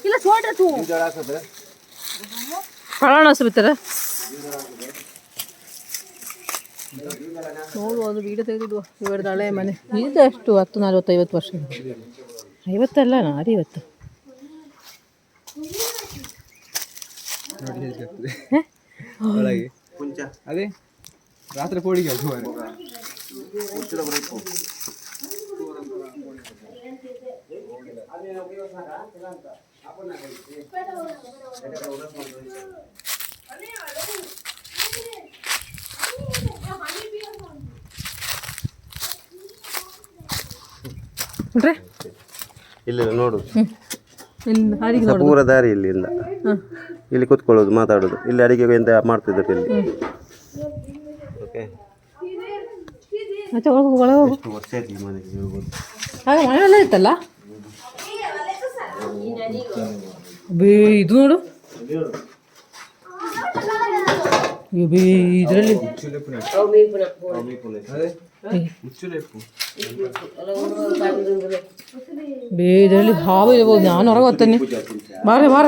ಇಲ್ಲ ಸೋಡ್ರೆ ತೂ ಪಳಾಣಸ್ ಬಿತ್ತಾರೆ ನೋಡುವುದು ವೀಡಿಯೋ ತೆಗೆದಿಡುವ ಇವರದ್ದು ಹಳೆ ಮನೆ ಇದು ಅಷ್ಟು 40-50 ವರ್ಷ 50 ಅಲ್ಲ ಅದು 50 ಅದೇ ರಾತ್ರಿ ಪೋಡಿಗೆ ಇಲ್ಲಿ ನೋಡು ಪೂರ ದಾರಿ ಇಲ್ಲಿಂದ ಇಲ್ಲಿ ಕೂತ್ಕೊಳ್ಳೋದು ಮಾತಾಡೋದು ಇಲ್ಲಿ ಅಡಿಗೆ ಎಂತ ಮಾಡ್ತಿದ್ರು ಇಲ್ಲಿ ಓಕೆ ಎಷ್ಟು ವರ್ಷ ಆಯ್ತು ಈ ಮನೆಗೆ ಹೋಗೋದು ಹಾಗೆ ಮನೆಯೆಲ್ಲ ಇತ್ತಲ್ಲ ಇದು ನೋಡು ಇದರಲ್ಲಿ ಇದರಲ್ಲಿ ಹಾವು ಇರ್ಬೋದು ನಾನು ಹೊರಗೆ ಹೋಗ್ತೇನೆ ಬಾರೆ ಬಾರ